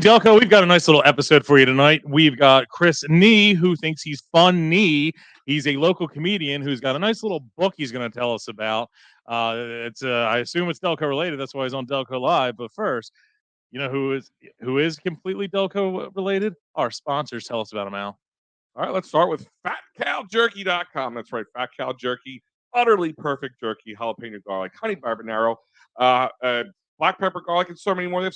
Delco, we've got a nice little episode for you tonight. We've got Chris Nee, who thinks he's fun Nee. He's a local comedian who's got a nice little book he's going to tell us about. I assume it's Delco related. That's why he's on Delco Live. But first, you know who is completely Delco related? Our sponsors. Tell us about them, Al. All right, let's start with FatCalJerky.com. That's right, Fat Cal Jerky, utterly perfect jerky, jalapeno garlic, honey habanero, black pepper garlic, and so many more. They have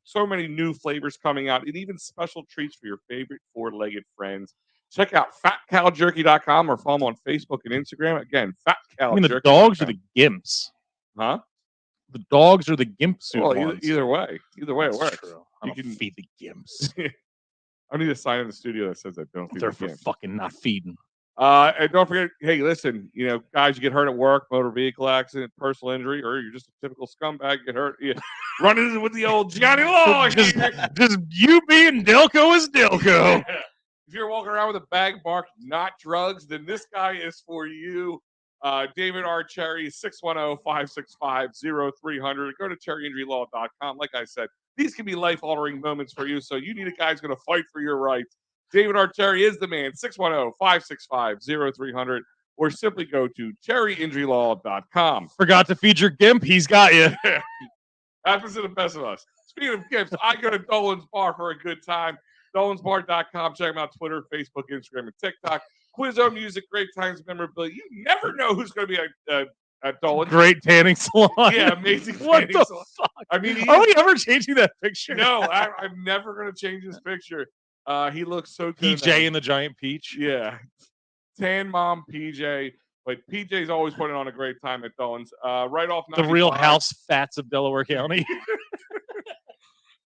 so many new flavors coming out, and even special treats for your favorite four-legged friends. Check out FatCalJerky.com or follow them on Facebook and Instagram. Again, FatCalJerky. I mean, the dogs are the gimps. Huh? The dogs are the gimp suit Well, either way it works. True. I don't feed the gimps. I need a sign in the studio that says I don't feed They're the for gimps. fucking not feeding. And don't forget, hey, listen, guys, you get hurt at work, motor vehicle accident, personal injury, or you're just a typical scumbag, get hurt, you run into with the old Johnny Law. just you being Delco is Delco. If you're walking around with a bag marked not drugs, then this guy is for you. David R. Cherry, 610-565-0300. Go to cherryinjurylaw.com. Like I said, these can be life-altering moments for you, so you need a guy who's going to fight for your rights. David R. Cherry is the man, 610-565-0300, or simply go to cherryinjurylaw.com. Forgot to feed your gimp. He's got you. Happens to the best of us. Speaking of gifts, I go to Dolan's Bar for a good time. DolansBar.com. Check them out, Twitter, Facebook, Instagram, and TikTok. Quizzo music, great times, memorabilia. You never know who's going to be at Dolan's. Great tanning salon. Yeah, amazing What tanning the salon. fuck? I mean, are we ever changing that picture? No, I'm never going to change his picture. He looks so good. PJ and the Giant Peach. Yeah. Tan Mom PJ. But PJ's always putting on a great time at Dolan's. Right off 95. The Real House Fats of Delaware County.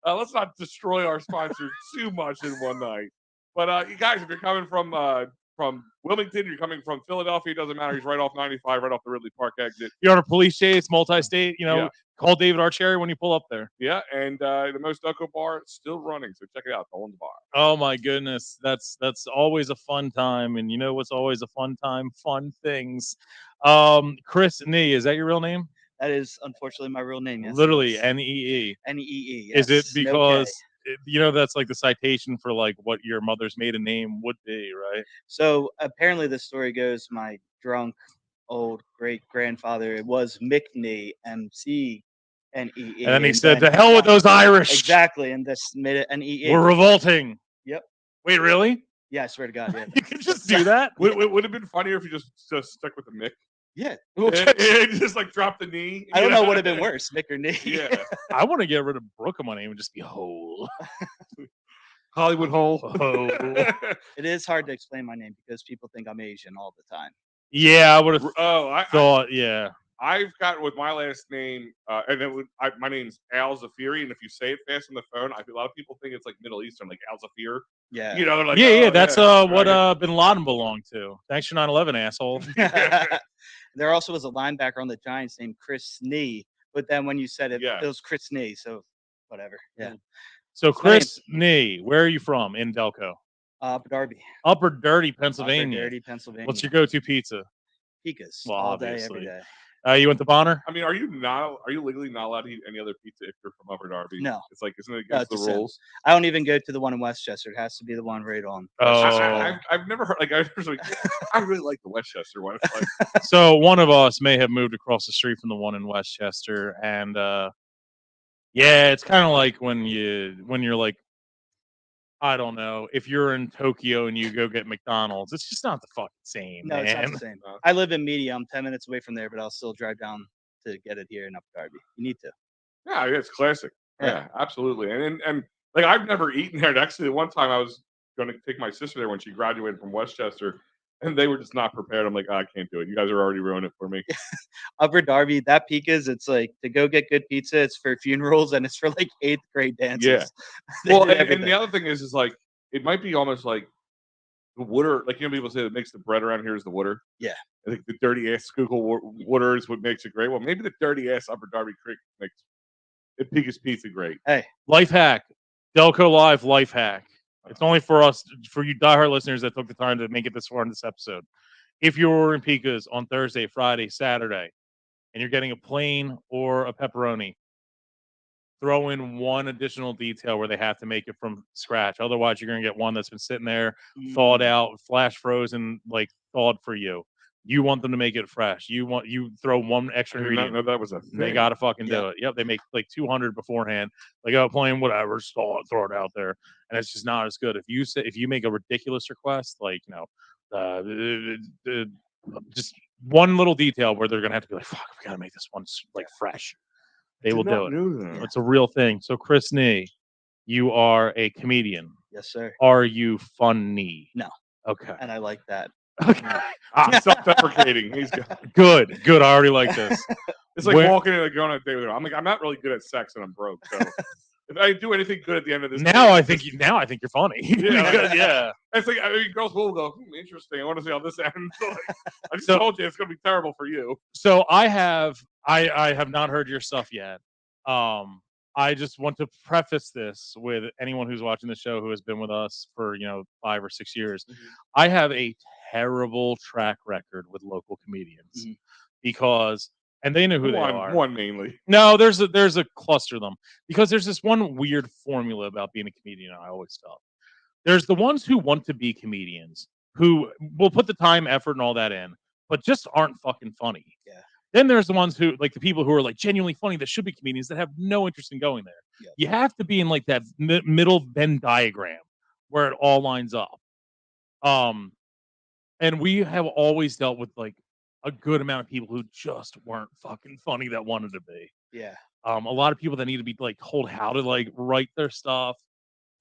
Let's not destroy our sponsor too much in one night. But you guys, if you're coming from Wilmington, you're coming from Philadelphia, it doesn't matter. He's right off 95, right off the Ridley Park exit. You're on a police chase, multi-state, Call David R. Cherry when you pull up there. Yeah, and the Most Delco Bar is still running, so check it out, Dolan's Bar. Oh my goodness, that's always a fun time, and you know what's always a fun time? Fun things. Chris Nee, is that your real name? That is unfortunately my real name. Yes, literally N-E-E. N-E-E. Is Yes. it because that's like the citation for like what your mother's maiden name would be, right? So apparently the story goes, my drunk old great grandfather, it was McNee, M-C-N-E-E. And then he said, "To hell with those Irish." Exactly, and this made it N-E-E. We're revolting. Yep. Wait, really? Yeah, I swear to God. Yeah. You can just do that. Would it have been funnier if you just stuck with the Mick? Yeah. And just like drop the knee. I don't know what would have been worse, Mick or Nee. Yeah. I want to get rid of Brooke on my name and just be Hole. Hollywood Hole. It is hard to explain my name because people think I'm Asian all the time. Yeah, I would have thought. Yeah. I've got with my last name, and my name's Al Zafiri, and if you say it fast on the phone, a lot of people think it's like Middle Eastern, like Al Zafir. Yeah. They're like, yeah. That's what Bin Laden belonged to. Thanks for 9/11, asshole. There also was a linebacker on the Giants named Chris Nee, but then when you said it, Yeah. it was Chris Nee, so whatever. Yeah. So Chris Nee, where are you from in Delco? Upper Darby. Upper Dirty, Pennsylvania. Upper Dirty, Pennsylvania. What's your go-to pizza? Picas. Well, all obviously. day, every day. You went to Bonner? I mean, are you legally not allowed to eat any other pizza if you're from Upper Darby? No. It's like, isn't it against the rules? I don't even go to the one in Westchester. It has to be the one right on. I've never heard, I really like the Westchester one. So one of us may have moved across the street from the one in Westchester, and it's kind of like when you're like, I don't know, if you're in Tokyo and you go get McDonald's, it's just not the fucking same. No, man. it's not the same. I live in Media. I'm 10 minutes away from there, but I'll still drive down to get it here in Upper Darby. You need to. Yeah, it's classic. Yeah, absolutely. And like I've never eaten there. Actually, the one time I was going to take my sister there when she graduated from Westchester, and they were just not prepared. I'm like, I can't do it. You guys are already ruining it for me. Upper Darby, that Pika's, it's like to go get good pizza. It's for funerals and it's for like 8th grade dances. Yeah. Well, and the other thing is like it might be almost like the water. Like people say that makes the bread around here is the water. Yeah. I think the dirty ass Schuylkill water is what makes it great. Well, maybe the dirty ass Upper Darby Creek makes Pika's pizza great. Hey, life hack, Delco Live life hack. It's only for you diehard listeners that took the time to make it this far in this episode. If you're ordering pizzas on Thursday, Friday, Saturday, and you're getting a plain or a pepperoni, throw in one additional detail where they have to make it from scratch. Otherwise, you're going to get one that's been sitting there, thawed out, flash frozen, like thawed for you. You want them to make it fresh. You throw one extra I did not ingredient. know that was a thing. They got to fucking do it. Yep, they make like 200 beforehand. Like, oh, plain whatever, throw it out there, and it's just not as good. If you make a ridiculous request, like just one little detail where they're gonna have to be like, fuck, we gotta make this one like fresh. They will do it. It's a real thing. So, Chris Nee, you are a comedian. Yes, sir. Are you funny? No. Okay. And I like that. Okay. Self-deprecating. He's good. I already like this. It's like walking in and going on a date with her. I'm like, I'm not really good at sex and I'm broke. So if I do anything good at the end of this, I think you're funny. Yeah. It's like, I mean, girls will go, interesting. I want to see how this ends. So, like, I just told you it's going to be terrible for you. So I have not heard your stuff yet. I just want to preface this with anyone who's watching the show who has been with us for 5 or 6 years. Mm-hmm. I have a terrible track record with local comedians because, and they know who they are. One mainly. No, there's a cluster of them because there's this one weird formula about being a comedian. I always felt there's the ones who want to be comedians who will put the time, effort, and all that in, but just aren't fucking funny. Yeah. Then there's the ones who, like the people who are like genuinely funny that should be comedians that have no interest in going there. Yeah. You have to be in like that middle Venn diagram where it all lines up. And we have always dealt with like a good amount of people who just weren't fucking funny that wanted to be. Yeah. A lot of people that need to be like told how to like write their stuff.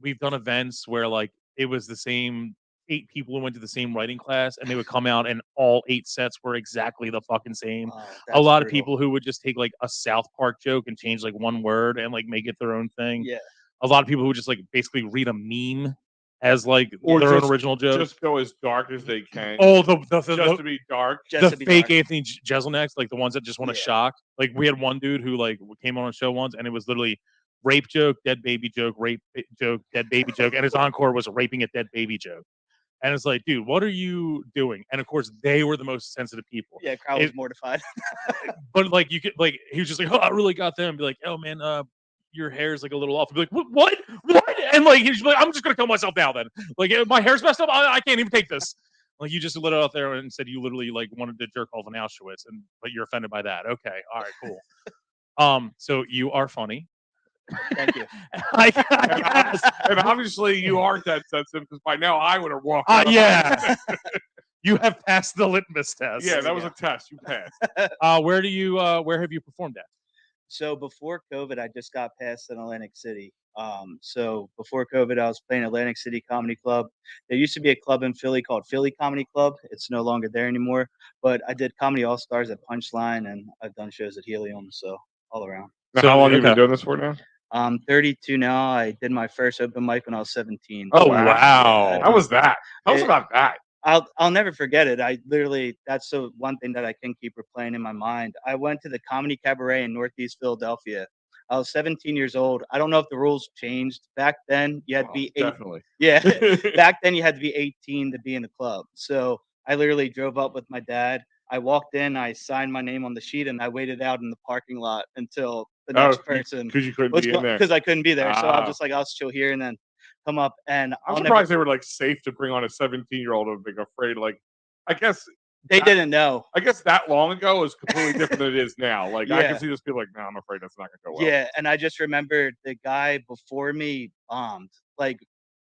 We've done events where like it was the same 8 people who went to the same writing class and they would come out and all 8 sets were exactly the fucking same. A lot of people who would just take like a South Park joke and change like one word and like make it their own thing. Yeah. A lot of people who just like basically read a meme as like their own original joke. Just go as dark as they can. Oh, just to be dark. The fake Anthony Jeselniks, like the ones that just want to shock. Like we had one dude who like came on a show once and it was literally rape joke, dead baby joke, rape joke, dead baby joke, and his encore was raping a dead baby joke. And it's like, dude, what are you doing? And of course, they were the most sensitive people. Yeah, crowd was mortified. But like, you could like, he was just like, oh, I really got them. Be like, oh man, your hair's like a little off. I'd be like, what? And like, he's like, I'm just gonna kill myself now. Then, like, my hair's messed up. I can't even take this. Like, you just lit it out there and said you literally like wanted to jerk off in Auschwitz, but you're offended by that. Okay, all right, cool. So you are funny. Thank you. I guess. And obviously you aren't that sensitive because by now I would have walked. Yeah. You have passed the litmus test. Yeah, that was a test. You passed. Where have you performed at? So before COVID, I just got passed in Atlantic City. So before COVID, I was playing Atlantic City Comedy Club. There used to be a club in Philly called Philly Comedy Club. It's no longer there anymore. But I did Comedy All Stars at Punchline, and I've done shows at Helium. So all around. Now, how long have you been doing this for now? I'm 32 now. I did my first open mic when I was 17. Oh, wow. How was that? Tell us about that. I'll never forget it. That's the one thing that I can keep replaying in my mind. I went to the Comedy Cabaret in Northeast Philadelphia. I was 17 years old. I don't know if the rules changed. Back then, you had to be 8. Definitely. Yeah. Back then, you had to be 18 to be in the club. So I literally drove up with my dad. I walked in, I signed my name on the sheet, and I waited out in the parking lot until the next person. Because you couldn't be in there. Because I couldn't be there. So I was just like, I'll chill here and then come up. And I'm surprised they were like safe to bring on a 17-year-old and being afraid. Like, I guess they didn't know. I guess that long ago is completely different than it is now. Like, I can see this people like, no, I'm afraid that's not going to go well. Yeah. And I just remember the guy before me bombed. Like,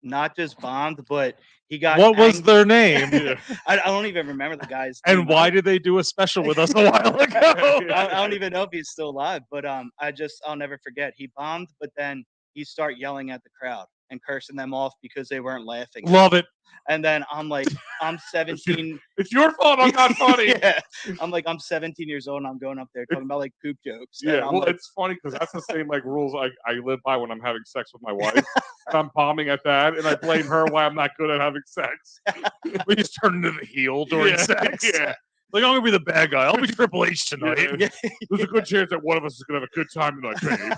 not just bombed, but he got. What was their name? I don't even remember the guy's name. And why did they do a special with us a while ago? I don't even know if he's still alive, but I'll never forget. He bombed, but then he started yelling at the crowd and cursing them off because they weren't laughing. Love it. And then I'm like, I'm 17. It's your fault I'm not funny. Yeah. I'm like, I'm 17 years old and I'm going up there talking about like poop jokes. Yeah, well, like, it's funny because that's the same like rules I live by when I'm having sex with my wife. I'm bombing at that, and I blame her why I'm not good at having sex. We just turn into the heel during sex. Yeah. Like, I'm going to be the bad guy. I'll be Triple H tonight. Yeah. There's a good chance that one of us is going to have a good time tonight, baby.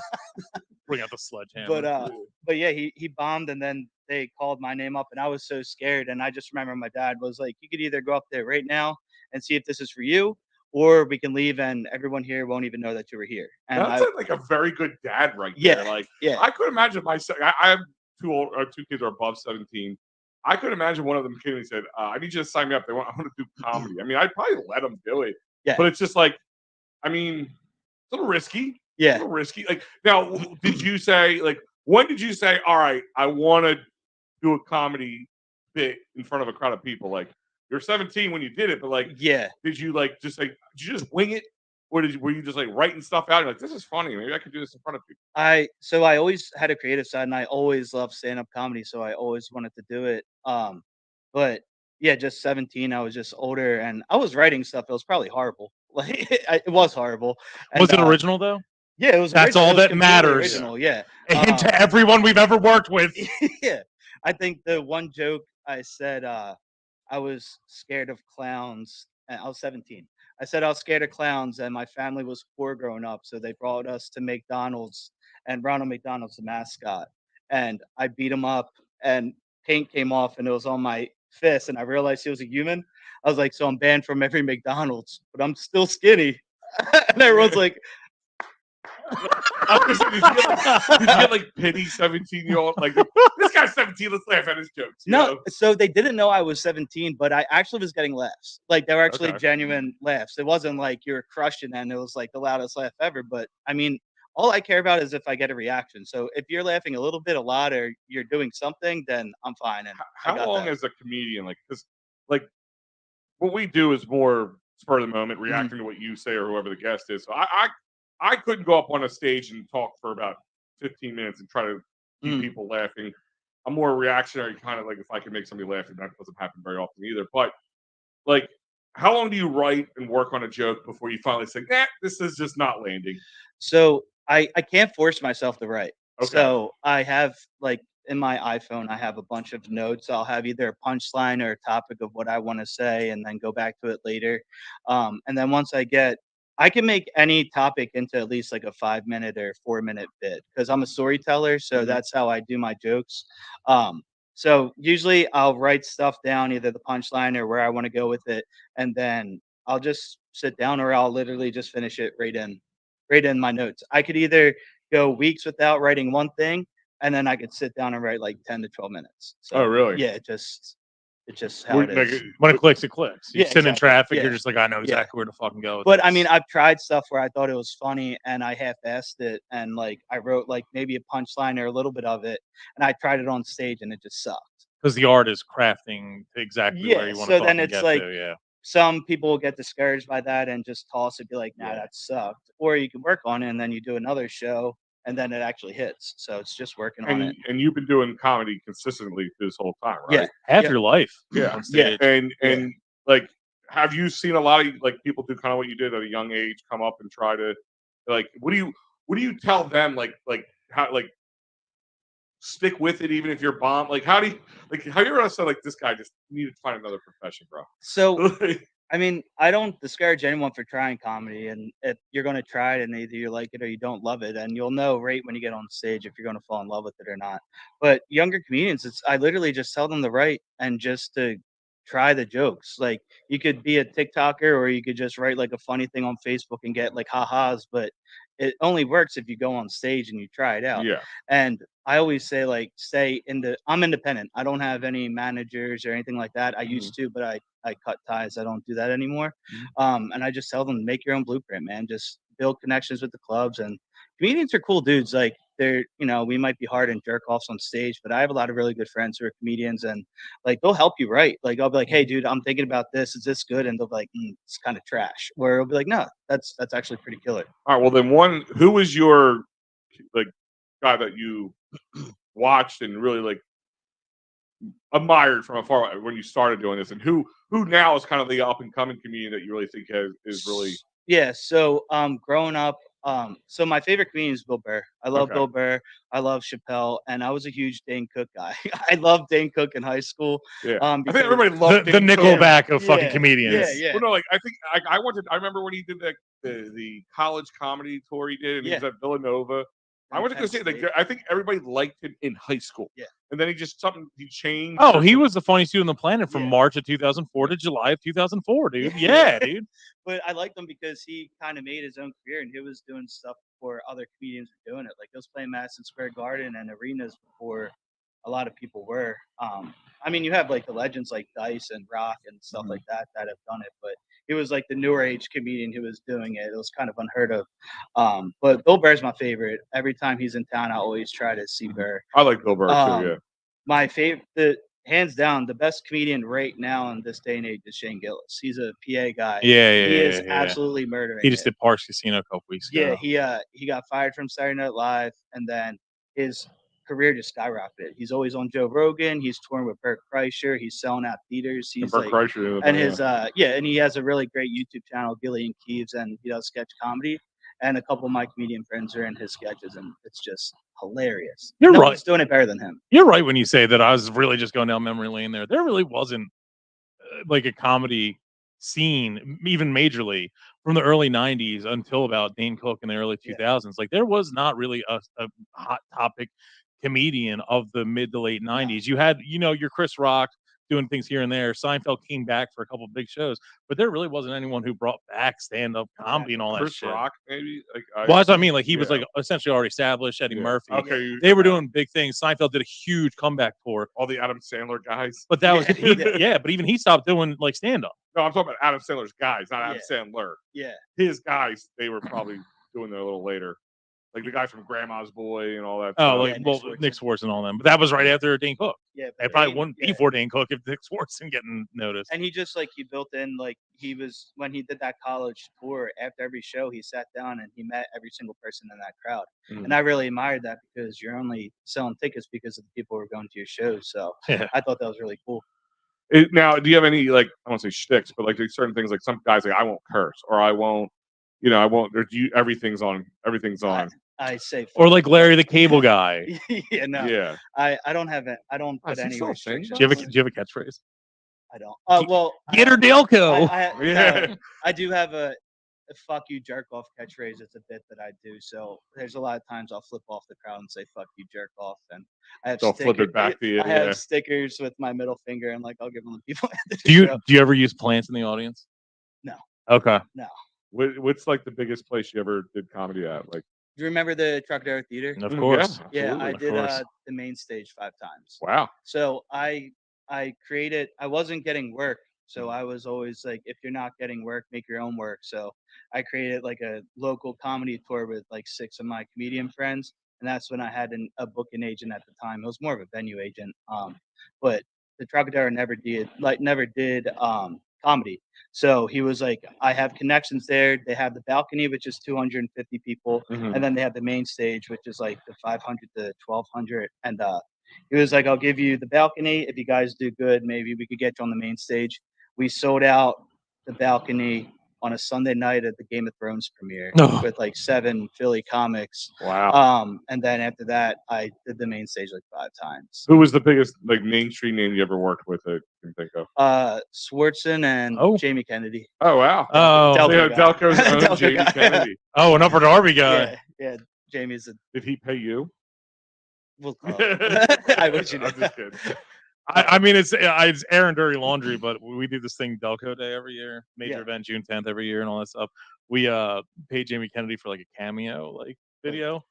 Bring out the sledgehammer. But yeah, he bombed, and then they called my name up, and I was so scared. And I just remember my dad was like, you could either go up there right now and see if this is for you, or we can leave and everyone here won't even know that you were here. And That sounds like a very good dad right there. Yeah, Like yeah. I could imagine myself. I have two kids are above 17. I could imagine one of them came and said, "I need you to sign me up. I want to do comedy." I mean, I'd probably let them do it, Yeah. but it's just like, I mean, it's a little risky. Yeah. A little risky. Like now, did you say like when did you say, "All right, I want to do a comedy bit in front of a crowd of people"? Like you're 17 when you did it, but like, Yeah. did you like just like did you just wing it? Or were you just like writing stuff out? You're like, this is funny. Maybe I could do this in front of people. I always had a creative side and I always loved stand-up comedy, so I always wanted to do it. But yeah, just 17, I was just older and I was writing stuff. It was probably horrible. Like it was horrible. Was And it original though? yeah, it was That's original. all It was that completely matters. Original, yeah. And to everyone we've ever worked with. Yeah. I think the one joke I said, I was scared of clowns. And I was 17. I said I was scared of clowns, and my family was poor growing up, so they brought us to McDonald's, and Ronald McDonald's the mascot. And I beat him up, and paint came off, and it was on my fist, and I realized he was a human. I was like, so I'm banned from every McDonald's, but I'm still skinny. And everyone's like, I was did you get like pity 17-year-old? Like this guy's 17. Let's laugh at his jokes. You no. know? So they didn't know I was 17, but I actually was getting laughs. Like they were actually Okay. genuine laughs. It wasn't like you're crushing and it was like the loudest laugh ever. But I mean, all I care about is if I get a reaction. So if you're laughing a little bit, a lot, or you're doing something, then I'm fine. And I How got long that. as a comedian? Like, because like what we do is more spur of the Mm-hmm. moment, reacting to what you say or whoever the guest is. So I couldn't go up on a stage and talk for about 15 minutes and try to keep Mm. people laughing. I'm more reactionary, kind of like if I can make somebody laugh, and that doesn't happen very often either. But like, how long do you write and work on a joke before you finally say, "Nah, this is just not landing"? So I can't force myself to write. Okay. So I have like in my iPhone, I have a bunch of notes. I'll have either a punchline or a topic of what I want to say and then go back to it later. And then once I can make any topic into at least like a 5 minute or 4 minute bit because I'm a storyteller. So Mhm. that's how I do my jokes. So usually I'll write stuff down, either the punchline or where I want to go with it. And then I'll just sit down or I'll literally just finish it right in my notes. I could either go weeks without writing one thing, and then I could sit down and write like 10 to 12 minutes. So Oh, really? yeah, it's just how it Like, is. When it clicks, it clicks. You Yeah, sit in exactly. traffic, Yeah. you're just like, I know Yeah. exactly where to fucking go. with But I this. mean, I've tried stuff where I thought it was funny and I half-assed it and like I wrote like maybe a punchline or a little bit of it and I tried it on stage and it just sucked. because the art is crafting exactly where Yeah, you want so to then fucking it's get like to. Yeah. some people will get discouraged by that and just toss it, be like, nah, Yeah. that sucked. Or you can work on it and then you do another show and then it actually hits. So it's just working on it. and you've been doing comedy consistently this whole time, right? Yeah. Half Yep. your life. Yeah. On stage. And like, have you seen a lot of like people do kind of what you did at a young age, come up and try to like what do you tell them like how like stick with it even if you're bomb? Like how do you like have you ever said like this guy just needed to find another profession, bro? So I mean, I don't discourage anyone for trying comedy, and if you're going to try it, and either you like it or you don't love it, and you'll know right when you get on stage if you're going to fall in love with it or not. But younger comedians, I literally just tell them to write and just to try the jokes. Like you could be a TikToker, or you could just write like a funny thing on Facebook and get like ha-has, but it only works if you go on stage and you try it out. Yeah. And I always say like I'm independent. I don't have any managers or anything like that. I used to, but I cut ties. I don't do that anymore. And I just tell them make your own blueprint, man. Just build connections with the clubs and comedians are cool dudes. Like we might be hard and jerk offs on stage, but I have a lot of really good friends who are comedians and like they'll help you write. Like I'll be like, hey dude, I'm thinking about this. Is this good? And they'll be like, it's kind of trash. Where I'll be like, no, that's actually pretty killer. All right. Well, then who was your like guy that you watched and really like admired from afar when you started doing this, and who now is kind of the up and coming comedian that you really think is really Yeah. So growing up, so my favorite comedian is Bill Burr. I love Okay. Bill Burr. I love Chappelle, and I was a huge Dane Cook guy. I loved Dane Cook in high school. yeah. I think because- everybody loved The Dane Cook. Nickelback of fucking Yeah, comedians. Yeah. Well, no, like I think I remember when he did the college comedy tour he did, and he was at Villanova. I wasn't going to say that. I think everybody liked him in high school. Yeah. And then he changed. Oh, he was the funniest dude on the planet from Yeah. March of 2004 to July of 2004, dude. Yeah, dude. But I liked him because he kind of made his own career, and he was doing stuff before other comedians were doing it. Like, he was playing Madison Square Garden and arenas before a lot of people were. I mean, you have like the legends like Dice and Rock and stuff like that have done it, but he was like the newer age comedian who was doing it. It was kind of unheard of. But Bill Burr's my favorite. Every time he's in town, I always try to see Burr. I like Bill Burr too. Yeah. My favorite, hands down, the best comedian right now in this day and age is Shane Gillis. He's a PA guy. Yeah, He is absolutely murdering. He just did Parks Casino a couple weeks ago. Yeah, he got fired from Saturday Night Live, and then his career just skyrocketed. He's always on Joe Rogan. He's touring with Bert Kreischer. He's selling out theaters. He's Bert Kreischer, and his and he has a really great YouTube channel, Gillian Keeves, and he does sketch comedy. And a couple of my comedian friends are in his sketches, and it's just hilarious. You're no right. one's doing it better than him. You're right when you say that. I was really just going down memory lane there. There really wasn't like a comedy scene, even majorly, from the early 90s until about Dane Cook in the early 2000s. Like, there was not really a hot topic comedian of the mid to late 90s. You had, your Chris Rock doing things here and there. Seinfeld came back for a couple of big shows, but there really wasn't anyone who brought back stand-up comedy and all that Chris shit. Rock, maybe. Well, that's what I mean. Like, he was like essentially already established. Eddie Murphy. Okay, they were doing big things. Seinfeld did a huge comeback tour. All the Adam Sandler guys. But that was but even he stopped doing like stand-up. No, I'm talking about Adam Sandler's guys, not Adam Sandler. Yeah, his guys. They were probably doing it a little later. Like the guy from Grandma's Boy and all that. Oh, stuff. Nick Swartzen and all them. But that was right after Dane Cook. Yeah, it probably wouldn't be for Dane Cook if Nick Swartzen getting noticed. And he just he built in when he did that college tour. After every show, he sat down and he met every single person in that crowd. And I really admired that because you're only selling tickets because of the people who are going to your shows. So I thought that was really cool. Now, do you have any I won't say shticks, but there's certain things like some guys I won't curse or I won't. I won't. Everything's on. I say, or like Larry the Cable Guy. Yeah, no. Yeah. I don't have it. I don't put any restrictions. Do you have a catchphrase? I don't. Well, get her Delco. I do have a fuck you jerk off catchphrase. It's a bit that I do. So there's a lot of times I'll flip off the crowd and say fuck you jerk off, and I have flip it back to you. I have stickers with my middle finger, and I'll give them to people. Do you ever use plants in the audience? No. Okay. No. What's the biggest place you ever did comedy at? Do you remember the Trocadero Theater? Of course. Yeah, I did the main stage 5 times. Wow. So I created. I wasn't getting work, so I was always if you're not getting work, make your own work. So I created a local comedy tour with 6 of my comedian friends, and that's when I had a booking agent at the time. It was more of a venue agent. But the Trocadero never did comedy. So he was like, I have connections there. They have the balcony, which is 250 people. And then they have the main stage, which is the 500 to 1200. And he was like, I'll give you the balcony. If you guys do good, maybe we could get you on the main stage. We sold out the balcony on a Sunday night at the Game of Thrones premiere with 7 Philly comics. Wow. And then after that, I did the main stage 5 times. Who was the biggest mainstream name you ever worked with that you can think of? Swartzen and Jamie Kennedy. Oh wow. Oh, Delco's own Jamie Kennedy. Oh, an Upper Darby guy. Yeah. Jamie's Did he pay you? We'll call it. I wish you did. I'm just kidding. I mean, it's Aaron Dirty Laundry, but we do this thing Delco Day every year, major event June 10th every year, and all that stuff. We paid Jamie Kennedy for a cameo video.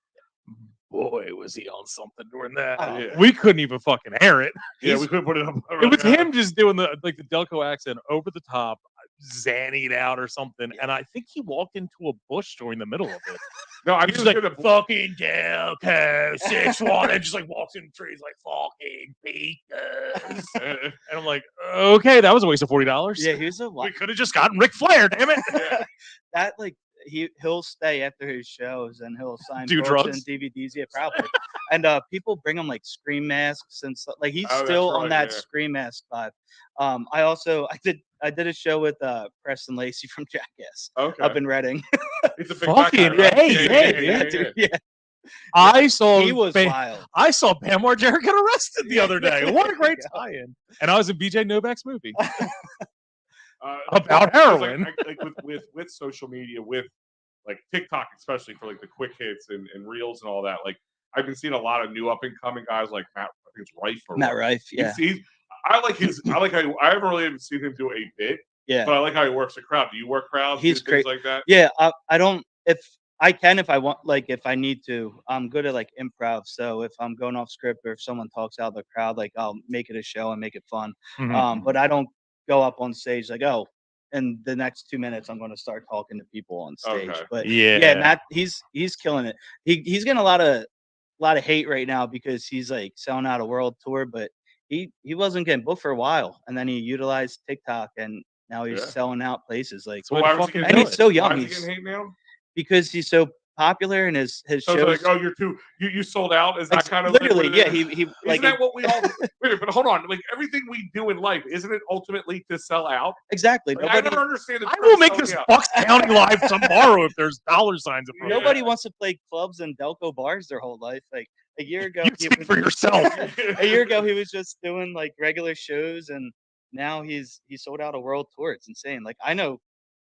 Boy, was he on something during that! We couldn't even fucking air it. Yeah, we couldn't put it up. It was him just doing the Delco accent over the top, zannied out or something, and I think he walked into a bush during the middle of it. No, I'm just just fucking Delco 6-1, and just walks in the trees fucking beakers. And I'm like, okay, that was a waste of $40. Yeah, here's a we could have just gotten Ric Flair, damn it. That he'll stay after his shows and he'll sign drugs and DVDs. Yeah, probably. And people bring him scream masks and stuff. He's still on that scream mask vibe. I did a show with Preston Lacey from Jackass up in Reading. He's a big fucking hey, yeah. I saw he was wild. I saw Bam Margera get arrested the other day. What a great tie-in! And I was in BJ Novak's movie about heroin. With social media, with like TikTok, especially for like the quick hits and reels and all that. Like I've been seeing a lot of new up and coming guys like Matt. I think it's Rife or Matt Rife. Yeah. I like his. I haven't really even seen him do a bit. Yeah. But I like how he works a crowd. Do you work crowds? He's things like that. Yeah. I don't. If I can, if I want, like if I need to, I'm good at like improv. So if I'm going off script or if someone talks out of the crowd, like I'll make it a show and make it fun. But I don't go up on stage like, oh, in the next 2 minutes I'm going to start talking to people on stage. Okay. But Yeah, Matt, he's killing it. He's getting a lot of hate right now because he's like selling out a world tour, but he wasn't getting booked for a while, and then he utilized TikTok, and now he's selling out places like. So why was he and he's so young. Why is he getting hate now? Because he's so popular and his So shows. it's like, oh, you sold out. Is that kind of literally? Like He isn't like that what we all? Wait, but hold on. Like everything we do in life, isn't it ultimately to sell out? exactly. Like, I never understand. I will make this Bucks County live tomorrow if there's dollar signs. Nobody wants to play clubs and Delco bars their whole life. Like a year ago, You speak for yourself. A year ago, he was just doing like regular shows, and now he sold out a world tour. It's insane. Like I know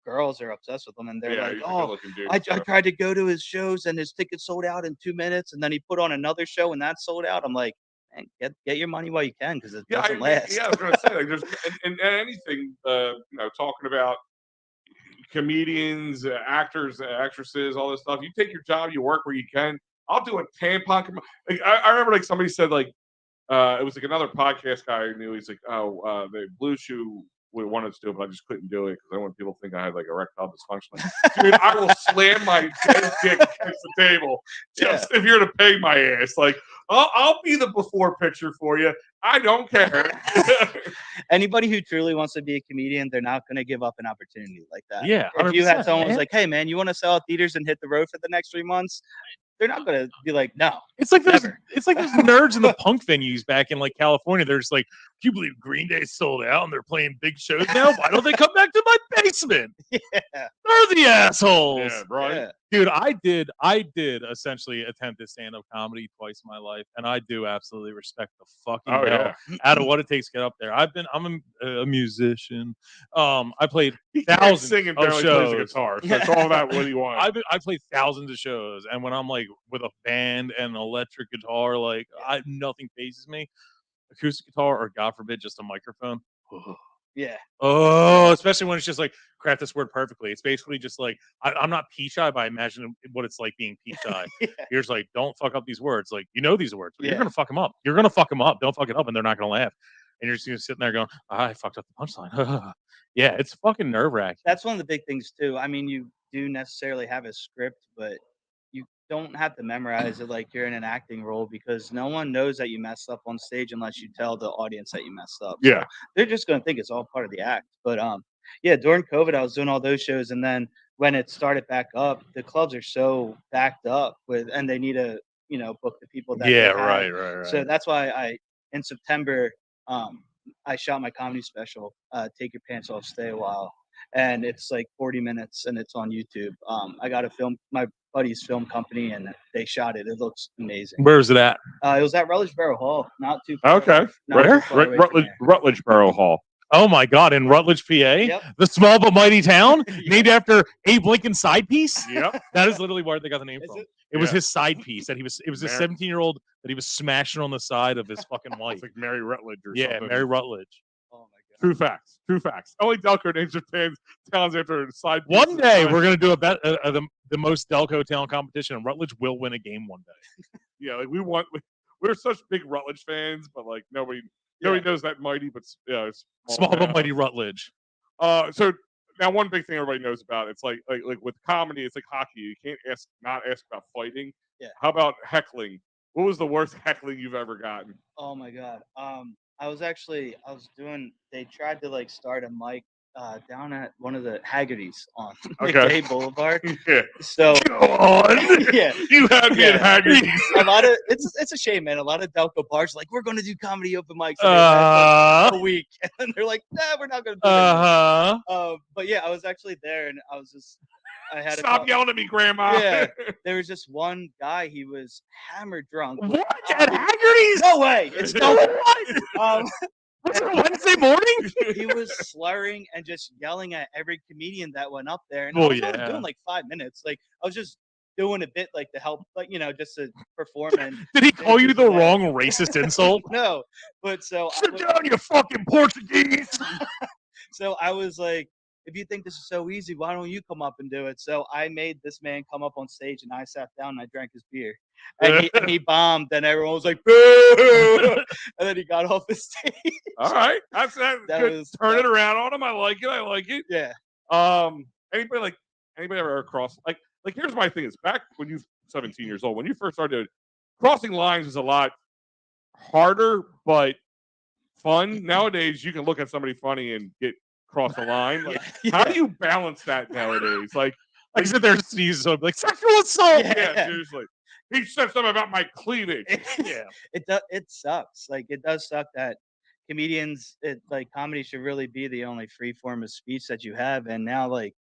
girls are obsessed with him, and they're like, "Oh, I tried to go to his shows, and his tickets sold out in 2 minutes, and then he put on another show, and that sold out." I'm like, man, get your money while you can, because it doesn't last. Yeah, I was gonna say like there's and anything talking about comedians, actors, actresses, all this stuff. You take your job, you work where you can. I'll do a tampon. Like, I remember like somebody said like it was like another podcast guy I knew. He's like, oh, the Blue Chew we wanted to do it, but I just couldn't do it because I want people to think I had like erectile dysfunction. Like, dude, I will slam my dead dick against the table just if you're to pay my ass. Like, I'll be the before picture for you. I don't care. Anybody who truly wants to be a comedian, they're not going to give up an opportunity like that. Yeah, if you had someone who's like, "Hey, man, you want to sell out theaters and hit the road for the next 3 months?" They're not going to be like, "No." It's like those nerds in the punk venues back in like California. They're just like, "Do you believe Green Day sold out and they're playing big shows now? Why don't they come back to my basement?" Yeah, they're the assholes. Yeah, right. Yeah. Dude, I did essentially attempt to stand up comedy twice in my life, and I do absolutely respect the fucking hell out of what it takes to get up there. I'm a musician. I played thousands sing and of barely shows. plays the guitar. So that's all that what he wants. I played thousands of shows, and when I'm like with a band and an electric guitar, like nothing phases me. Acoustic guitar, or God forbid, just a microphone. Yeah. Oh, especially when it's just like craft this word perfectly. It's basically just like I'm not pee shy, but I imagine what it's like being pee shy. You're just like, don't fuck up these words. Like, you know these words, but you're gonna fuck them up. You're gonna fuck them up. Don't fuck it up, and they're not gonna laugh. And you're just sitting there going, I fucked up the punchline. Yeah, it's fucking nerve wracking. That's one of the big things too. I mean, you do necessarily have a script, but you don't have to memorize it like you're in an acting role, because no one knows that you messed up on stage unless you tell the audience that you messed up. Yeah. So they're just going to think it's all part of the act. But yeah, during COVID, I was doing all those shows, and then when it started back up, the clubs are so backed up and they need to, book the people that right. So that's why in September, I shot my comedy special, Take Your Pants Off, Stay a While. And it's like 40 minutes, and it's on YouTube. I got a film, my buddy's film company, and they shot it. It looks amazing. Where is it at? It was at Rutledge Borough Hall, not too far. Okay. Rutledge Borough Hall. Oh my God, in Rutledge, PA, the small but mighty town, named after Abe Lincoln's side piece. Yep, that is literally where they got the name from. It was his side piece that it was a 17-year-old that he was smashing on the side of his fucking wife. It's like Mary Rutledge or something. Yeah, Mary Rutledge. Oh my God. True facts. Only Delco names their towns after side. One day we're gonna do the most Delco town competition, and Rutledge will win a game one day. Yeah, like we're such big Rutledge fans, but like nobody knows that mighty, but it's small but mighty Rutledge. So now one big thing everybody knows about, it's like with comedy, it's like hockey. You can't not ask about fighting. Yeah. How about heckling? What was the worst heckling you've ever gotten? Oh my God. They tried to like start a mic down at one of the Haggerty's on McKay Boulevard. Yeah. So go on. Yeah. You had me at Haggerty's. It's a shame, man. A lot of Delco bars like, we're going to do comedy open mics a week, and then they're like, nah, we're not going to do it. But yeah, I was actually there, and I had stop yelling at me, Grandma. Yeah, there was just one guy. He was hammered drunk. What at Haggerty's? No way. It's no what. Was it Wednesday morning? He was slurring and just yelling at every comedian that went up there. And I Well, was only yeah. doing like 5 minutes. Like I was just doing a bit like to help, like, just to perform. And Did he call you just the laugh. wrong racist insult? No, but so Sit down, you fucking Portuguese. So I was like, if you think this is so easy, why don't you come up and do it? So I made this man come up on stage, and I sat down and I drank his beer. And he bombed, and everyone was like, boo! And then he got off the stage. All right, that's That good. Turn it around on him. I like it. I like it. Yeah. Anybody ever cross like here's my thing is back when you 17 years old, when you first started, crossing lines was a lot harder but fun. Nowadays you can look at somebody funny and get cross the line. Like, how do you balance that nowadays? Like I sit there and sneeze, so I'm like, sexual assault. yeah, seriously. He said something about my cleavage. Yeah. It sucks. Like, it does suck that comedians, like, comedy should really be the only free form of speech that you have. And now, like,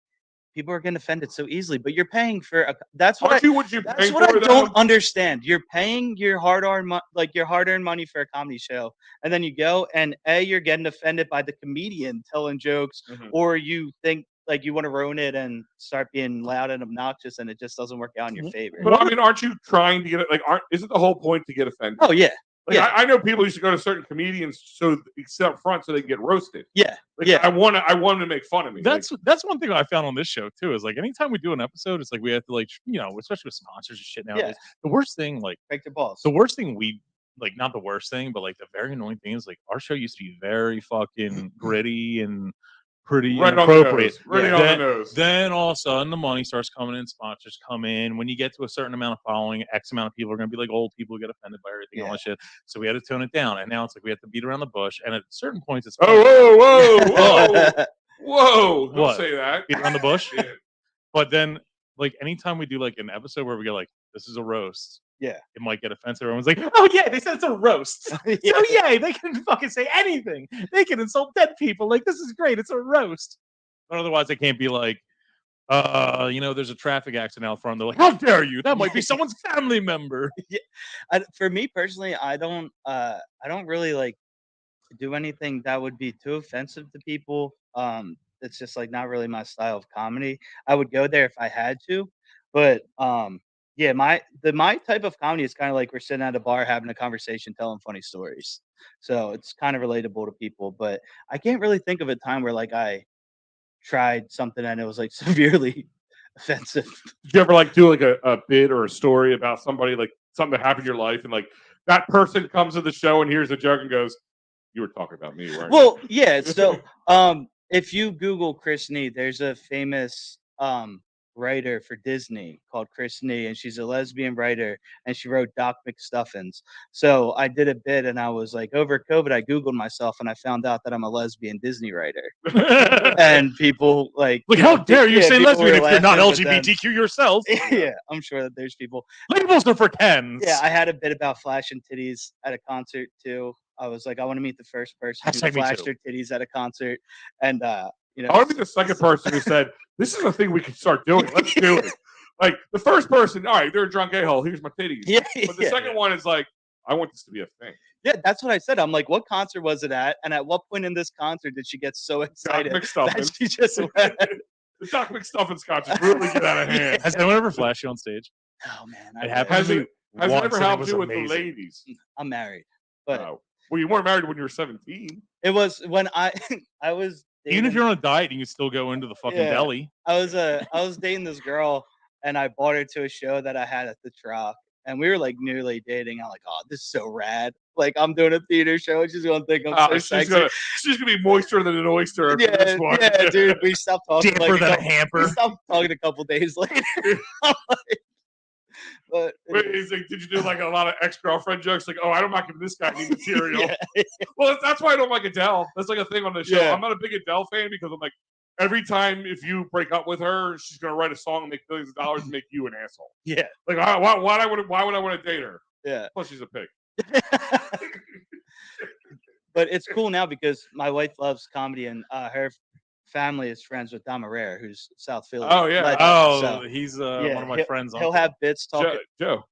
people are getting offended so easily, but you're paying for that's what I don't understand. You're paying your hard-earned money for a comedy show, and then you go and you're getting offended by the comedian telling jokes, or you think like you want to ruin it and start being loud and obnoxious, and it just doesn't work out in your favor. But I mean, aren't you trying to get it? Like, isn't the whole point to get offended? Oh yeah. Like, yeah. I know people used to go to certain comedians so up front so they can get roasted. Yeah. Like, yeah. I want them to make fun of me. That's one thing I found on this show too, is like anytime we do an episode, it's like we have to, like, especially with sponsors and shit nowadays. Yeah. The worst thing, like, break their balls. The worst thing not the worst thing, but like the very annoying thing is, like, our show used to be very fucking gritty and pretty inappropriate. On the nose. Then all of a sudden the money starts coming in, sponsors come in. When you get to a certain amount of following, X amount of people are going to be like old people who get offended by everything and all that shit. So we had to tone it down. And now it's like we have to beat around the bush. And at certain points it's whoa. Don't say that. Beat around the bush. Yeah. But then, like, anytime we do like an episode where we go like, this is a roast. Yeah. It might get offensive. Everyone's like, oh yeah, they said it's a roast. So yeah, they can fucking say anything. They can insult dead people. Like, this is great. It's a roast. But otherwise they can't be like, there's a traffic accident out front. They're like, how dare you? That might be someone's family member. Yeah. For me personally, I don't really like do anything that would be too offensive to people. It's just like not really my style of comedy. I would go there if I had to, but yeah, my type of comedy is kind of like we're sitting at a bar having a conversation, telling funny stories. So it's kind of relatable to people. But I can't really think of a time where like I tried something and it was like severely offensive. Did you ever like do like a bit or a story about somebody, like something that happened in your life, and like that person comes to the show and hears a joke and goes, "You were talking about me, weren't you?" Well, yeah. So if you Google Chris Nee, there's a famous writer for Disney called Chris Nee, and she's a lesbian writer, and she wrote Doc McStuffins. So I did a bit, and I was like, over COVID, I Googled myself, and I found out that I'm a lesbian Disney writer. And people like how dare you say lesbian if you're not LGBTQ yourself? Yeah, I'm sure that there's people. Labels are for Kens. Yeah, I had a bit about flashing titties at a concert too. I was like, I want to meet the first person who flashed their titties at a concert, and I want to be the second person who said, "This is a thing we can start doing. Let's do it." Like the first person, all right, they're a drunk a-hole. Here's my titties. Yeah, but the second one is like, I want this to be a thing. Yeah, that's what I said. I'm like, what concert was it at? And at what point in this concert did she get so excited that she just went? The Doc McStuffins concert really get out of hand. Has anyone ever flashed you on stage? Oh man, it happens. Has it ever helped you with the ladies? I'm married, but well, you weren't married when you were 17. It was when I was dating. Even if you're on a diet, you can still go into the fucking deli. I was dating this girl, and I brought her to a show that I had at the Trop, and we were like nearly dating. I'm like, oh, this is so rad. Like, I'm doing a theater show, and she's gonna think I'm so sexy. She's gonna be moister than an oyster. Yeah, yeah, dude. We stopped talking. Deeper than a hamper. We stopped talking a couple days later. But wait, did you do like a lot of ex-girlfriend jokes? Like, oh, I'm not giving this guy any material. Well, that's why I don't like Adele. That's like a thing on the show. I'm not a big Adele fan because I'm like, every time if you break up with her, she's gonna write a song and make billions of dollars and make you an asshole. Yeah. Like, why would I want to date her? Yeah. Plus, she's a pig. But it's cool now because my wife loves comedy, and her family is friends with Dom Herrera, who's South Philly. Oh yeah. Legend. He's one of my friends. He'll have bits talking. Joe.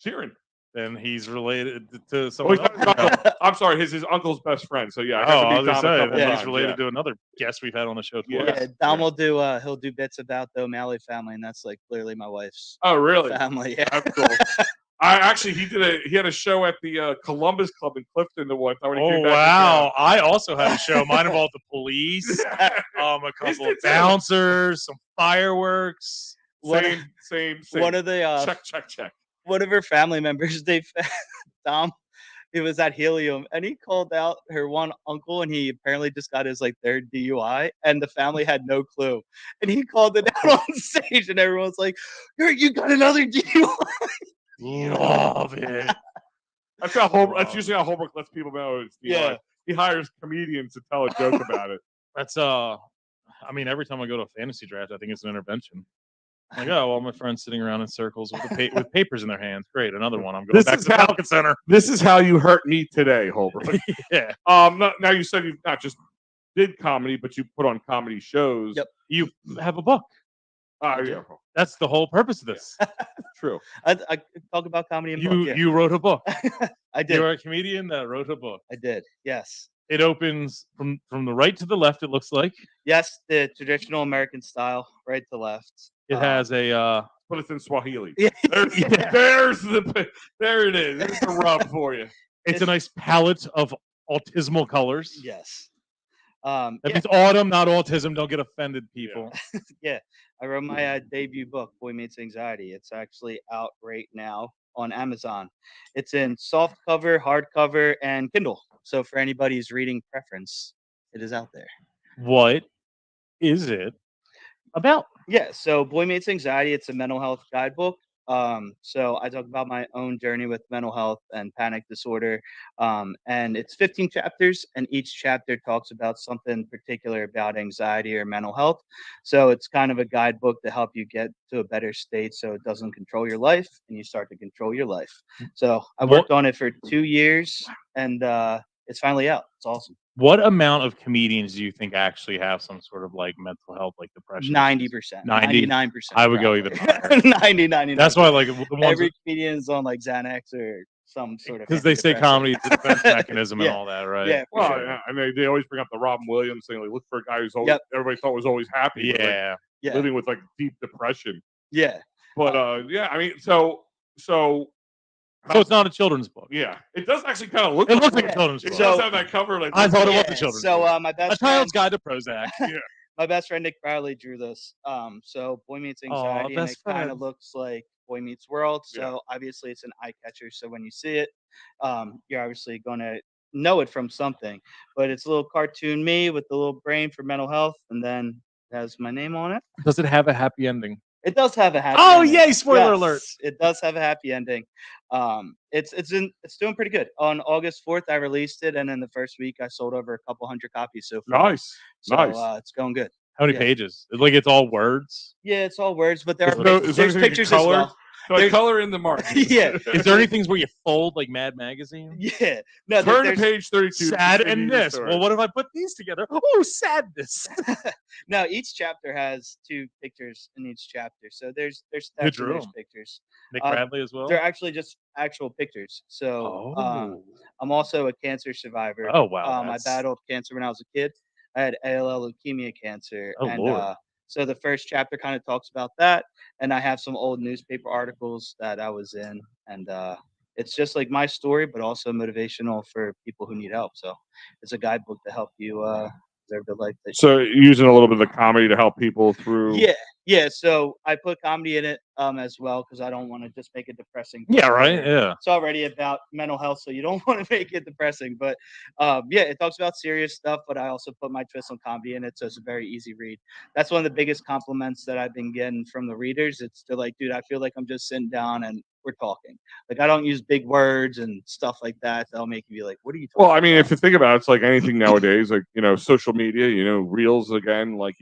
Sheeran. then he's related to Well, someone he's else. not his uncle. I'm sorry, his uncle's best friend. So yeah, I got Oh, to I meet was gonna Dom a say, couple then times. he's related yeah. to another guest we've had on the show Yeah. twice. Yeah, Dom will do. He'll do bits about the O'Malley family, and that's like clearly my wife's Oh, really? family. Yeah. That's cool. He had a show at the Columbus Club in Clifton the one time when he Oh came back. wow! I also had a show. Mine involved the police, a couple of did too. bouncers, some fireworks. Same. One of the Check. one of her family members, Dom, he was at Helium, and he called out her one uncle, and he apparently just got his like third DUI, and the family had no clue, and he called it out on stage, and everyone's like, "You got another DUI." Love it. That's usually how Holbrook lets people know it's DUI. Yeah. He hires comedians to tell a joke about it. That's I mean, every time I go to a fantasy draft, I think it's an intervention. Like, oh, all my friends sitting around in circles with papers in their hands. Great, another one. I'm going back to the Falcon Center. This is how you hurt me today, Holbrook. Yeah. Now you said you not just did comedy, but you put on comedy shows. Yep. You have a book. Yeah. That's the whole purpose of this. True. I talk about comedy and book. Yeah. You wrote a book. I did. You're a comedian that wrote a book. I did. Yes. It opens from the right to the left. It looks like Yes, the traditional American style, right to left. it has a. But it's in Swahili. Yeah. There it is. There's the rub for you. It's a nice palette of autismal colors. Yes. That means autumn, not autism. Don't get offended, people. Yeah. I wrote my debut book, Boy Meets Anxiety. It's actually out right now on Amazon. It's in soft cover, hardcover, and Kindle. So for anybody's reading preference, it is out there. What is it about? Yeah. So Boy Meets Anxiety, it's a mental health guidebook. So I talk about my own journey with mental health and panic disorder. And it's 15 chapters, and each chapter talks about something particular about anxiety or mental health. So it's kind of a guidebook to help you get to a better state so it doesn't control your life and you start to control your life. So I worked on it for 2 years, and it's finally out. It's awesome. What amount of comedians do you think actually have some sort of like mental health, like depression? 90%. 99%. 99%. I would go even higher. 99. That's why, like, the ones every comedian's on like Xanax or some sort of because they say antidepressant. comedy is a defense mechanism and Yeah. all that, right? Yeah. for Well, sure. yeah, I mean, they always bring up the Robin Williams thing. Like, look for a guy who's always, Yep. everybody thought was always happy. but, like, Yeah. Yeah. living with like deep depression. Yeah. But yeah, I mean, so So it's not a children's book. yeah, it does actually kind of look. It looks like a Yeah. children's It book. does So- have that cover. Like, I thought it was Yeah, a children's so book. my A best Child's friend, Guide to Prozac. my best friend Nick Bradley drew this. So Boy Meets Anxiety, and it best kind friends. of looks like Boy Meets World. So Yeah. obviously it's an eye catcher. So when you see it, you're obviously gonna know it from something. But it's a little cartoon me with the little brain for mental health, and then it has my name on it. Does it have a happy ending? It does have a happy Oh, ending. yay, spoiler alert. It does have a happy ending. It's doing pretty good. On August 4th, I released it, and in the first week, I sold over a couple hundred copies so far. nice, So nice. it's going good. How many Yeah. pages? Like it's all words. Yeah, it's all words, but there Is are there- pic- is there there's anything you pictures can as color? well. So I There's- color in the mark. Yeah. Is there any things where you fold like Mad Magazine? Yeah, no, Turn to there's page 32. to Sad continue and the this. story. Well, what if I put these together? Oh, sadness. no. Each chapter has 2 pictures in each chapter, so there's Who text and drew there's 'em? pictures. Nick Uh, Bradley as well. They're actually just actual pictures. So Oh. I'm also a cancer survivor. Oh wow. I that's- battled cancer when I was a kid. I had ALL leukemia cancer, Oh, and Lord. so the first chapter kind of talks about that, and I have some old newspaper articles that I was in, and it's just like my story, but also motivational for people who need help. So it's a guidebook to help you deserve the life that. So using a little bit of the comedy to help people through. Yeah. So I put comedy in it as well because I don't want to just make it depressing. Yeah. Right. Yeah. It's already about mental health, so you don't want to make it depressing. But yeah, it talks about serious stuff, but I also put my twist on comedy in it, so it's a very easy read. That's one of the biggest compliments that I've been getting from the readers. It's they're like, dude, I feel like I'm just sitting down and we're talking. Like I don't use big words and stuff like that. That'll make you be like, what are you talking Well, I mean, about? if you think about it, it's like anything nowadays, like, social media, reels again, like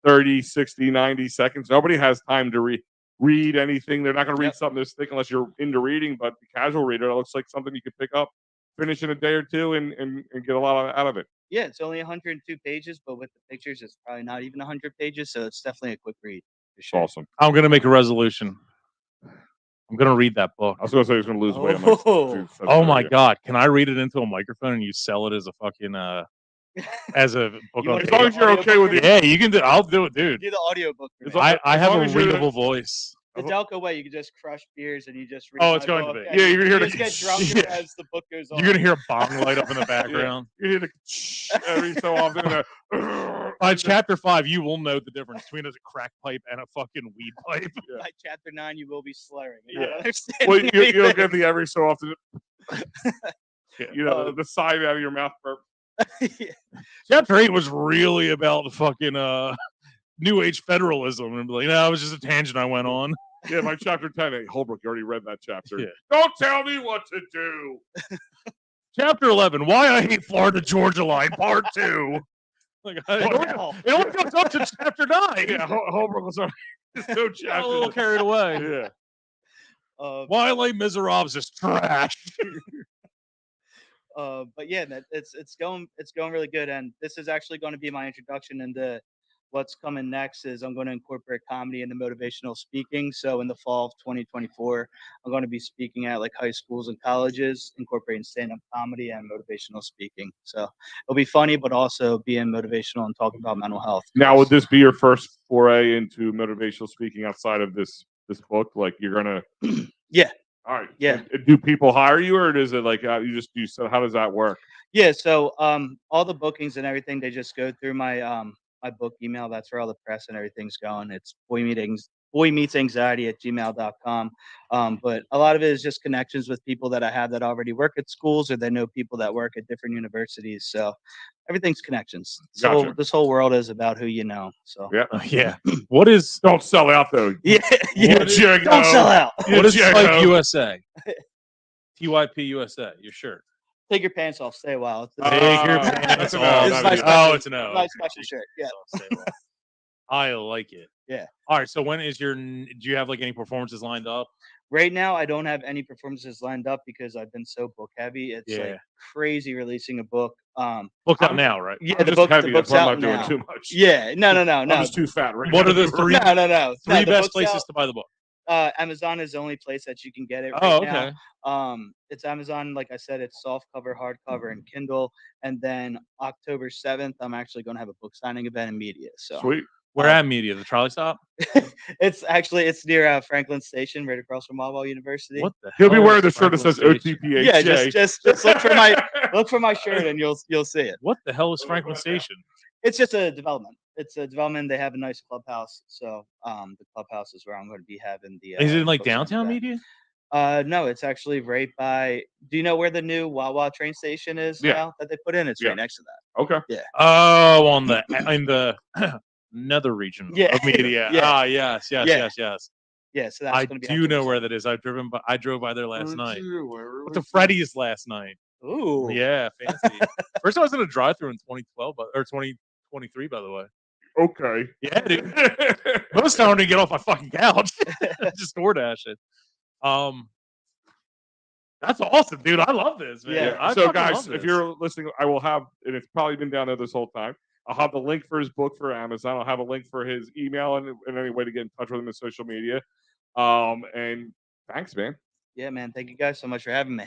30, 60, 90 seconds. Nobody has time to read anything. They're not going to read Yep. something this thick unless you're into reading, but the casual reader, it looks like something you could pick up, finish in a day or two and get a lot out of it. Yeah, it's only 102 pages, but with the pictures, it's probably not even 100 pages. So it's definitely a quick read for It's sure. awesome. I'm gonna make a resolution. I'm gonna read that book. I was gonna say he's gonna lose weight. Oh my god! Can I read it into a microphone and you sell it as a fucking as a book? As long as you're okay with it. Yeah, you can do. I'll do it, dude. Do the audiobook. I have a readable voice. The Delco way, you can just crush beers and you just read. Oh, it's going to be. Yeah, you're here to just get drunker as the book goes on. You're gonna hear a bong light up in the background. You hear the every so often. By chapter 5, you will know the difference between a crack pipe and a fucking weed pipe. Yeah. By chapter 9, you will be slurring. Yeah. Well, you'll get the every so often. The side out of your mouth burp. Yeah. Chapter 8 was really about the fucking New Age federalism, and like, no, it was just a tangent I went on. Yeah, my chapter 10. Hey, Holbrook, you already read that chapter. Yeah. Don't tell me what to do. Chapter 11, Why I Hate Florida Georgia Line, Part 2. Like, it only goes up to chapter 9. Yeah, Holbrook was already so a little carried away. Yeah. Why Les Miserables is trash. But yeah, it's going really good, and this is actually going to be my introduction into what's coming next. Is I'm going to incorporate comedy into motivational speaking. So in the fall of 2024, I'm going to be speaking at like high schools and colleges, incorporating stand-up comedy and motivational speaking. So it'll be funny, but also being motivational and talking about mental health. Now, would this be your first foray into motivational speaking outside of this book? Like you're gonna? Yeah. All right. Yeah. Do people hire you, or is it like you just do? So how does that work? Yeah. So all the bookings and everything, they just go through my my book email. That's where all the press and everything's going. It's boymeetsanxiety@gmail.com. But a lot of it is just connections with people that I have that already work at schools, or they know people that work at different universities. So everything's connections. So Gotcha. this whole world is about who you know. So yeah. What is? Don't sell out though. Yeah. Don't sell out. What is Spike USA? TYP USA. Your shirt. Take your pants off. Stay a while. Take your pants off. It's a no. My special shirt. Yeah. I like it. Yeah. All right. So when is do you have like any performances lined up? Right now, I don't have any performances lined up because I've been so book heavy. It's like crazy releasing a book. Book's out now, right? Yeah, the book's out now. Too much. Yeah. No. I'm just too fat. Right what now. are the three? No. Three best places to buy the book. Amazon is the only place that you can get it right now. It's Amazon. Like I said, it's soft cover, hardcover, and Kindle. And then October 7th, I'm actually going to have a book signing event in media. So sweet. Where at media? The trolley stop? It's near Franklin Station, right across from Marlboro University. What the hell? He'll be wearing the shirt that says OTPH. Yeah, just look for my shirt and you'll see it. What the hell is Franklin Station? It's just a development. It's a development. They have a nice clubhouse. So the clubhouse is where I'm going to be having the. Is it in like downtown media? No, it's actually right by. Do you know where the new Wawa train station is now that they put in? It's right next to that. Okay. Yeah. Oh, in the nether region of media. Yeah. Yes. Yeah, so that's I going to be. do know where that is. I drove by there last night. Went to Freddy's last night. Ooh. Yeah, fancy. First, I was in a drive-through in 2012 or 2023, by the way. Okay. Yeah, dude. Most time I didn't get off my fucking couch. Just DoorDash it. That's awesome, dude. I love this, man. Yeah. So, guys, if you're listening, I will have, and it's probably been down there this whole time. I'll have the link for his book for Amazon. I'll have a link for his email and any way to get in touch with him in social media. And thanks, man. Yeah, man. Thank you guys so much for having me.